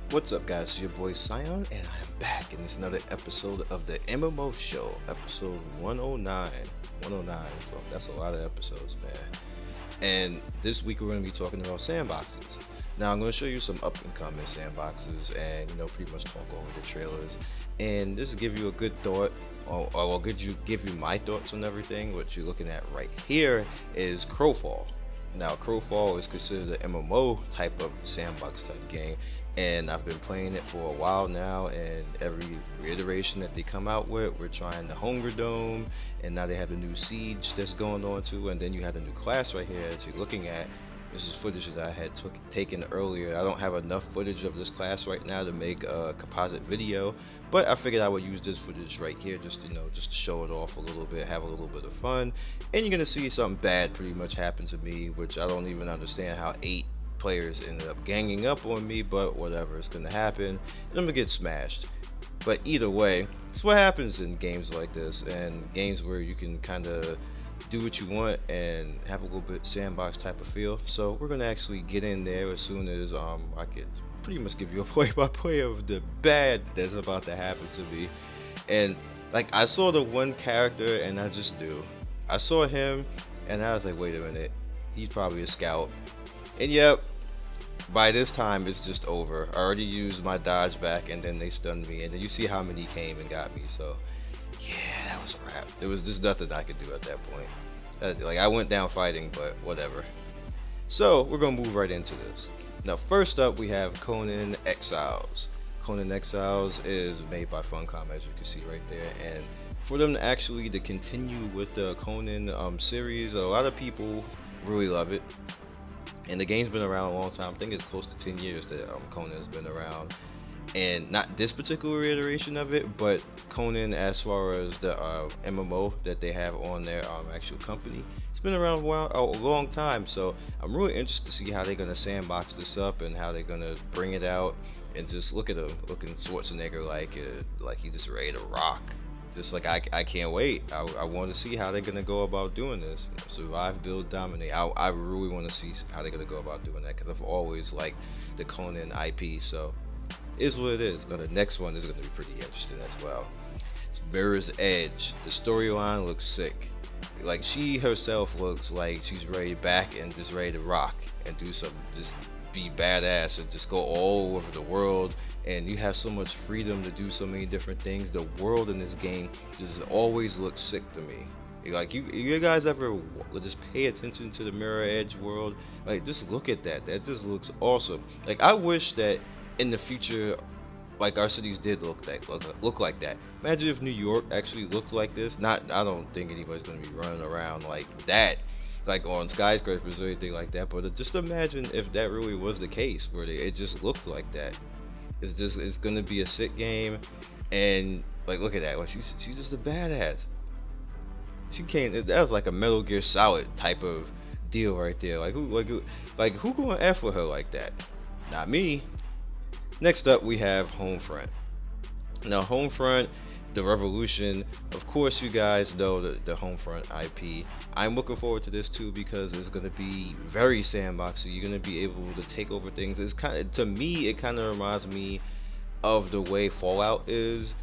What's up, guys? It's your boy Sion, and I am back in this another episode of the MMO Show, episode 109. 109, so that's a lot of episodes, man. And this week we're going to be talking about sandboxes. Now I'm going to show you some up and coming sandboxes, and pretty much talk over the trailers, and this will give you a good thought, or I'll give you my thoughts on everything. What you're looking at right here is Crowfall. Now, Crowfall is considered an MMO type of sandbox type game, and I've been playing it for a while now, and every iteration that they come out with, we're trying the Hunger Dome, and now they have the new Siege that's going on too, and then you have the new class right here that you're looking at. This is footage that I had taken earlier. I don't have enough footage of this class right now to make a composite video, but I figured I would use this footage right here just to show it off a little bit, have a little bit of fun. And you're gonna see something bad pretty much happen to me, which I don't even understand how 8 players ended up ganging up on me, but whatever, it's gonna happen, and I'm gonna get smashed. But either way, it's what happens in games like this, and games where you can kind of do what you want and have a little bit sandbox type of feel. So we're gonna actually get in there as soon as I can pretty much give you a play-by-play of the bad that's about to happen to me. And like, I saw the one character and I just knew. I saw him and I was like, wait a minute, he's probably a scout. And yep, by this time it's just over. I already used my dodge back, and then they stunned me, and then you see how many came and got me. So yeah, that was a wrap. There was just nothing I could do at that point. Like, I went down fighting, but whatever. So we're gonna move right into this. Now, first up, we have Conan Exiles. Conan Exiles is made by Funcom, as you can see right there, and for them to continue with the Conan series, a lot of people really love it. And the game's been around a long time. I think it's close to 10 years that Conan has been around. And not this particular iteration of it, but Conan as far as the MMO that they have on their actual company. It's been around a long time, so I'm really interested to see how they're going to sandbox this up and how they're going to bring it out. And just look at him, looking Schwarzenegger like he's just ready to rock. Just like, I can't wait. I want to see how they're going to go about doing this. Survive, build, dominate. I really want to see how they're going to go about doing that, because I've always liked the Conan IP, so is what it is. Now the next one is going to be pretty interesting as well. It's Mirror's Edge. The storyline looks sick. Like, she herself looks like she's ready back and just ready to rock and do some, just be badass and just go all over the world. And you have so much freedom to do so many different things. The world in this game just always looks sick to me. Like, you guys ever just pay attention to the Mirror Edge world? Like, just look at that. That just looks awesome. Like, I wish that in the future, like, our cities did look like that. Imagine if New York actually looked like this. I don't think anybody's gonna be running around like that, like on skyscrapers or anything like that. But just imagine if that really was the case, where it just looked like that. It's gonna be a sick game, and like, look at that. Like, she's just a badass. She came. That was like a Metal Gear Solid type of deal right there. Like, who gonna F with her like that? Not me. Next up, we have Homefront. Now, Homefront, the Revolution, of course you guys know the Homefront IP. I'm looking forward to this too, because it's going to be very sandboxy. You're going to be able to take over things. It's to me, it kind of reminds me of the way Fallout is,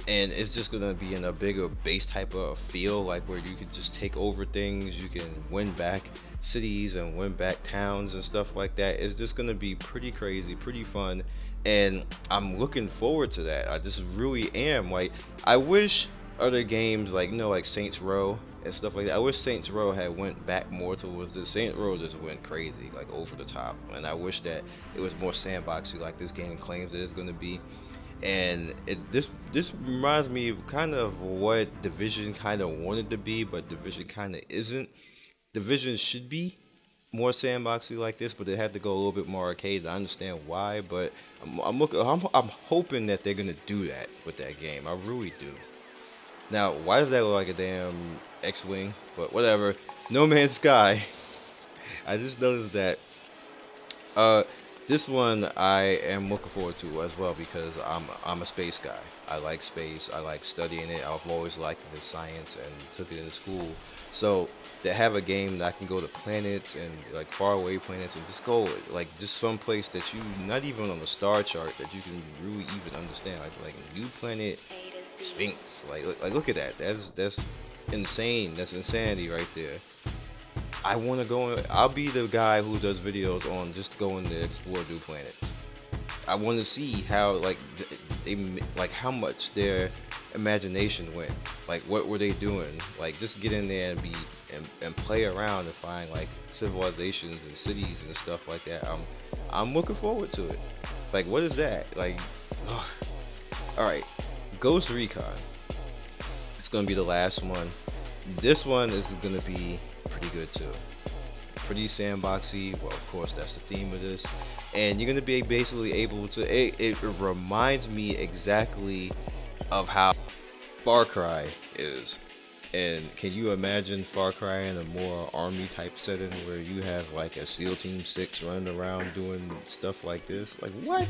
and it's just going to be in a bigger base type of feel, like where you can just take over things. You can win back cities and win back towns and stuff like that. It's just going to be pretty crazy, pretty fun. And I'm looking forward to that. I just really am. Like, I wish other games like Saints Row and stuff like that. I wish Saints Row had went back more towards this. Saints Row just went crazy, like over the top. And I wish that it was more sandboxy, like this game claims it is going to be. And this reminds me of kind of what Division kind of wanted to be, but Division kind of isn't. Division should be more sandboxy like this, but it had to go a little bit more arcade. I understand why, but I'm hoping that they're gonna do that with that game. I really do. Now, why does that look like a damn X-wing? But whatever. No Man's Sky. I just noticed that This one I am looking forward to as well because I'm a space guy. I like space. I like studying it. I've always liked the science and took it into school. So to have a game that I can go to planets and like far away planets and just go like just some place that you not even on the star chart that you can really even understand. Like new planet Sphinx. Like look at that. That's insane. That's insanity right there. I want to go. I'll be the guy who does videos on just going to explore new planets. I want to see how like how much their imagination went. Like what were they doing? Like just get in there and and play around and find like civilizations and cities and stuff like that. I'm looking forward to it. Like what is that? Like, ugh. All right, Ghost Recon. It's gonna be the last one. This one is gonna be pretty good too. Pretty sandboxy. Well, of course, that's the theme of this. And you're gonna be basically able to. It reminds me exactly of how Far Cry is. And can you imagine Far Cry in a more army type setting where you have like a SEAL Team 6 running around doing stuff like this? Like what?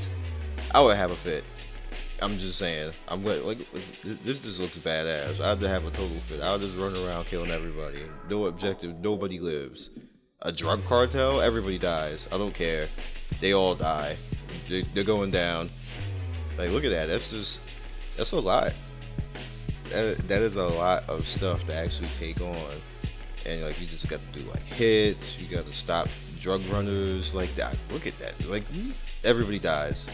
I would have a fit. I'm just saying. I'm like this just looks badass. I'd have a total fit. I'll just run around killing everybody. No objective. Nobody lives. A drug cartel. Everybody dies. I don't care. They all die. They're going down. Like look at that. That's a lot. That is a lot of stuff to actually take on. And like you just got to do like hits. You got to stop drug runners like that. Look at that. Like everybody dies.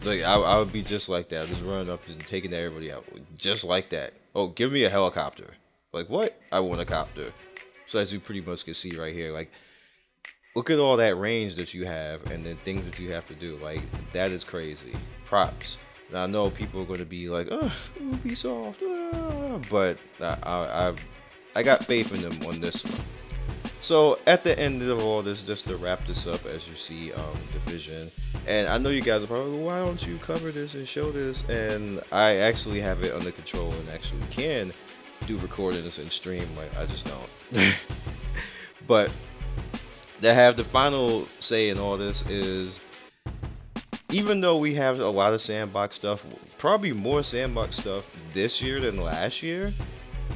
Like I would be just like that, just running up and taking everybody out, just like that. Oh, give me a helicopter. Like what? I want a copter. So as you pretty much can see right here, like look at all that range that you have, and then things that you have to do. Like that is crazy. Props. Now I know people are going to be like, oh, Ubisoft, but I got faith in them on this one. So at the end of all this, just to wrap this up, as you see, Division, and I know you guys are probably, why don't you cover this and show this? And I actually have it under control and actually can do recordings and stream. Like I just don't. But to have the final say in all this is, even though we have a lot of sandbox stuff, probably more sandbox stuff this year than last year,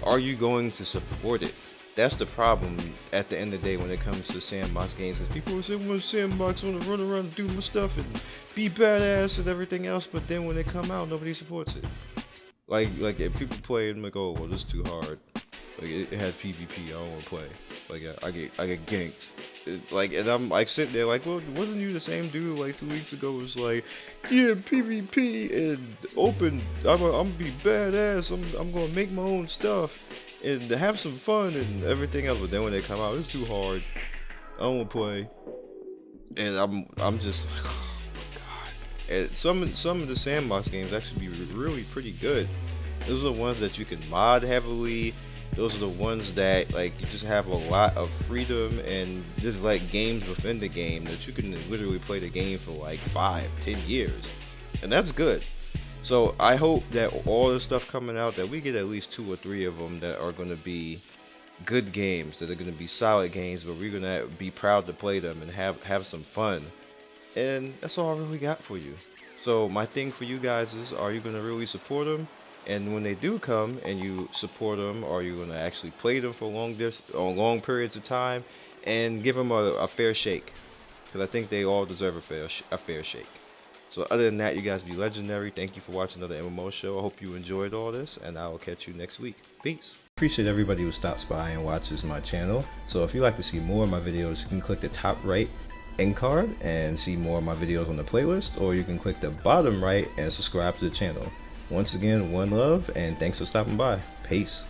are you going to support it? That's the problem at the end of the day when it comes to sandbox games. Because people will say, well, sandbox, I want to run around and do my stuff and be badass and everything else. But then when they come out, nobody supports it. Like if people play and like, oh, well, this is too hard. Like it has PvP, I don't want to play. Like I get ganked. And I'm like sitting there like, well, wasn't you the same dude like 2 weeks ago? Was like, yeah, PvP and open. I'm gonna be badass. I'm gonna make my own stuff and have some fun and everything else. But then when they come out, it's too hard. I don't want to play. And I'm just like, oh my god. And some of the sandbox games actually be really pretty good. Those are the ones that you can mod heavily. Those are the ones that like you just have a lot of freedom and just like games within the game that you can literally play the game for like 5-10 years, and that's good. So I hope that all the stuff coming out, that we get at least 2 or 3 of them that are going to be good games, that are going to be solid games, but we're going to be proud to play them and have some fun. And that's all I really got for you. So my thing for you guys is, are you going to really support them? And when they do come and you support them, are you going to actually play them for long periods of time and give them a fair shake? Because I think they all deserve a fair shake. So other than that, you guys be legendary. Thank you for watching another MMO show. I hope you enjoyed all this, and I will catch you next week. Peace. Appreciate everybody who stops by and watches my channel. So if you'd like to see more of my videos, you can click the top right end card and see more of my videos on the playlist, or you can click the bottom right and subscribe to the channel. Once again, one love, and thanks for stopping by. Peace.